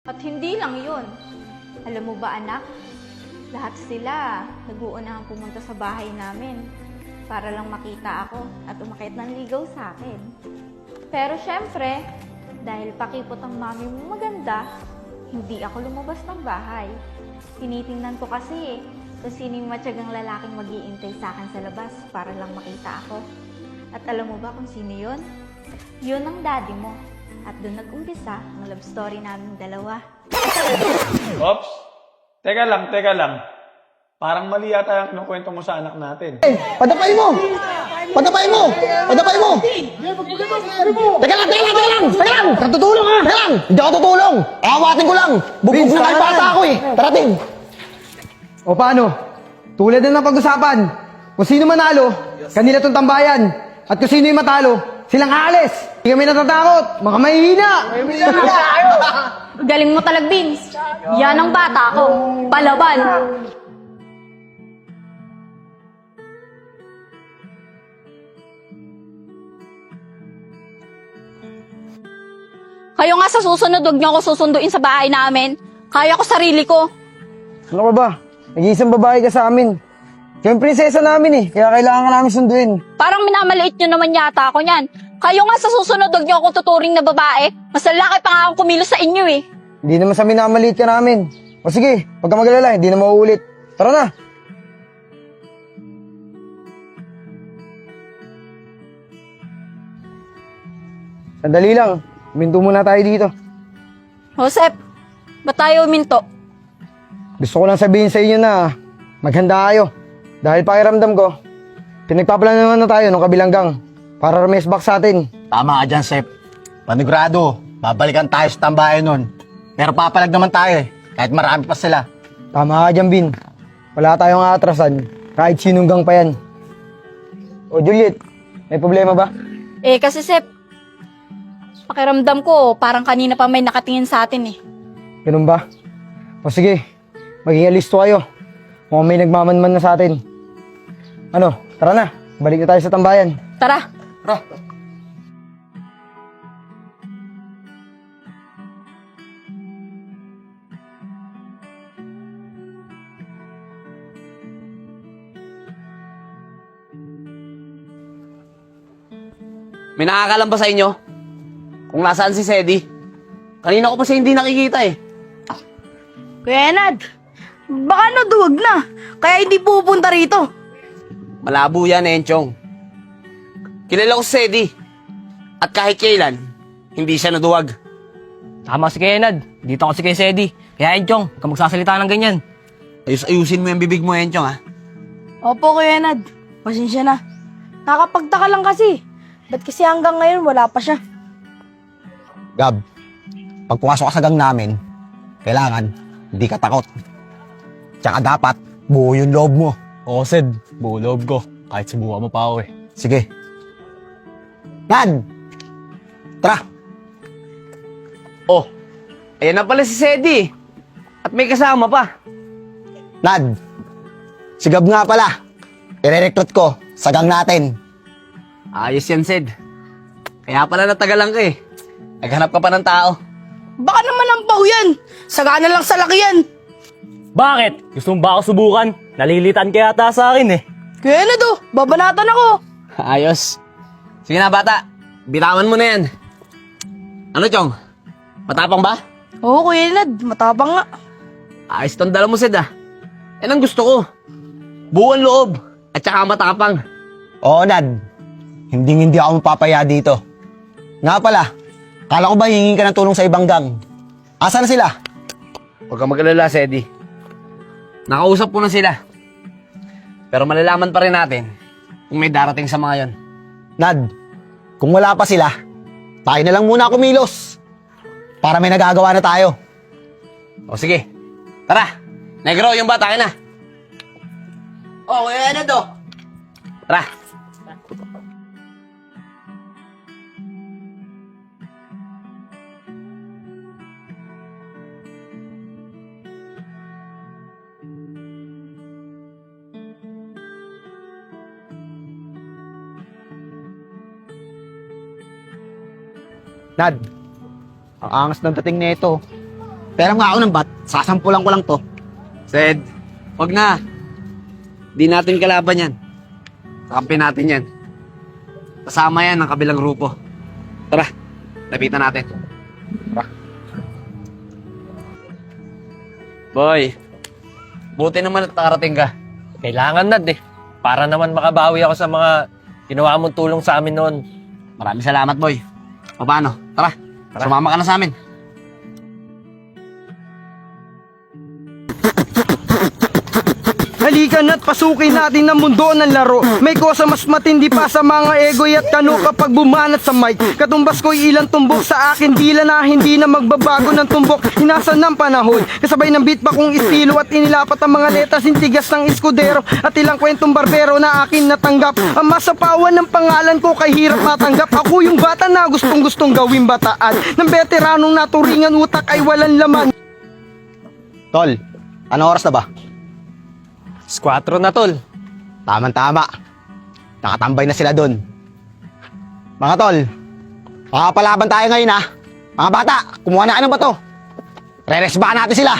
At hindi lang yun. Alam mo ba anak, lahat sila nag-uunahang pumunta sa bahay namin para lang makita ako at umakyat ng ligaw sa akin. Pero syempre, dahil pakipot ang mami mo maganda, hindi ako lumabas ng bahay. Tinitingnan ko kasi kung sino yung matyagang lalaking mag-iintay sa akin sa labas para lang makita ako. At alam mo ba kung sino yun? Yun ang daddy mo. At doon nag-umpisa ang love story naming dalawa. Ops! Teka lang. Parang mali yata ang kinukwento mo sa anak natin. Padapay mo! Padapay mo! Padapay mo! Teka lang! Tutulong ha! Teka lang! Hindi ako tutulong! Awatin ko lang! Bubog na kayo bata ako eh! Tarating! O paano? Tulad na ng pag-usapan. Kung sino manalo, kanila tong tambayan. At kung sino yung matalo, silang aalis. Hindi kami natatakot. Mga mahihina. Galing mo talag, Vince. Yan ang bata ko. Palaban. Kayo nga sa susunod, huwag niyo ako susunduin sa bahay namin. Kaya ko sarili ko. Ano ka ba? Nag-iisang babae ka sa amin. Kayo yung prinsesa namin eh. Kaya kailangan namin sunduin. Parang minamaliit niyo naman yata ako niyan. Kayo nga sa susunod, huwag niyo ako tuturing na babae. Mas lalaki pa nga akong kumilos sa inyo eh. Hindi naman sa minamaliit ka namin. O sige, huwag ka magalala. Hindi na mauulit. Tara na. Sandali lang. Minto muna tayo dito. Josep, ba't tayo uminto? Gusto ko lang sabihin sa inyo na maghanda kayo. Dahil pakiramdam ko, pinagpaplano na tayo ng kabilang gang para rames back sa atin. Tama ka dyan, Sep. Panigurado, babalikan tayo sa tambayan nun. Pero papalag naman tayo eh, kahit marami pa sila. Tama ka dyan, Bin. Wala tayong aatrasan kahit sinong gang pa yan. O Juliet, may problema ba? Eh kasi Sep, pakiramdam ko parang kanina pa may nakatingin sa atin eh. Ganun ba? O sige, maging alisto kayo. Mukhang may nagmamanman na sa atin. Ano, tara na. Balik na tayo sa tambayan. Tara. Tara. May nakakalam ba sa inyo? Kung nasaan si Sedi? Kanina ko pa siya hindi nakikita eh. Kuya Enad, baka naduwag na, kaya hindi pupunta rito. Malabo yan, Enchong. Kilala ko si Sedi. At kahit kailan, hindi siya naduwag. Tama si Kenad. Dito ako si kay Sedi. Kaya Enchong, huwag ka magsasalita ng ganyan. Ayusin mo yung bibig mo, Enchong, ha? Opo, Kuya Enad, pasensya na. Nakapagtaka lang kasi. Ba't kasi hanggang ngayon wala pa siya? Gab, pag pumasok ka sa gang namin, kailangan hindi ka takot. Tsaka dapat buo yung loob mo. Oo, Sed. Buo loob ko. Kahit subukan mo pa ako eh. Sige. Nad! Tara! Oh, ayan na pala si Sedi. At may kasama pa. Nad! Si Gab nga pala. I-recruit ko sa gang natin. Ayos yan, Sed. Kaya pala natagalan ka eh. Naghanap ka pa ng tao. Baka naman ang baw yan. Sagana lang sa laki yan. Bakit? Gusto mo ba ako subukan? Nalilitan ka yata sa akin eh. Kuya Enad oh, babanatan ako. Ayos. Sige na, bata. Bitawan mo na yan. Ano, Chong? Matapang ba? Oo, Kuya Enad, matapang nga. Ayos tong dala mo, Sid, ah. Yan ang gusto ko. Buwan loob. At saka matapang. Oo, Nad. Hindi ako mapapaya dito. Nga pala, kala ko ba hingin ka ng tulong sa ibang gang? Asa na sila? Huwag kang mag-alala, Sedi. Nakausap ko na sila. Pero malalaman pa rin natin kung may darating sa mga yon. Nad, kung wala pa sila, tayo na lang muna kumilos. Para may nagagawa na tayo. O sige, tara. Negro, yung bata, akin na. Oh, kaya na to. Tara. Nad, ang angas ng dating nito. Pero nga ako ng bat, sasampulan ko lang to. Sed, wag na. Di natin kalaban yan. Kakampi natin yan. Kasama yan ng kabilang grupo. Tara, lapitan natin. Tara. Boy, buti naman at nakarating ka. Kailangan, Nad eh. Para naman makabawi ako sa mga ginawa mong tulong sa amin noon. Maraming salamat, boy. O paano? Tara, sumama ka na sa amin. Halika na't pasukin natin ang mundo ng laro. May kosa mas matindi pa sa mga egoy at kano kapag bumanat sa mic. Katumbas ko'y ilang tumbok sa akin dila na hindi na magbabago ng tumbok. Hinasan ng panahon, kasabay ng beat pa kong estilo at inilapat ang mga letras intigas ng iskudero at ilang kwentong barbero na akin natanggap. Ang masapawan ng pangalan ko kay hirap matanggap. Ako yung bata na gustong gawing bataan ng veteranong naturingan utak ay walang laman. Tol, anong oras na ba? 4 na, tol. Tama-tama. Nakatambay na sila doon. Mga tol, makapalaban tayo ngayon ha. Mga bata, kumuha na ka ng bato. Re-resbahan natin sila.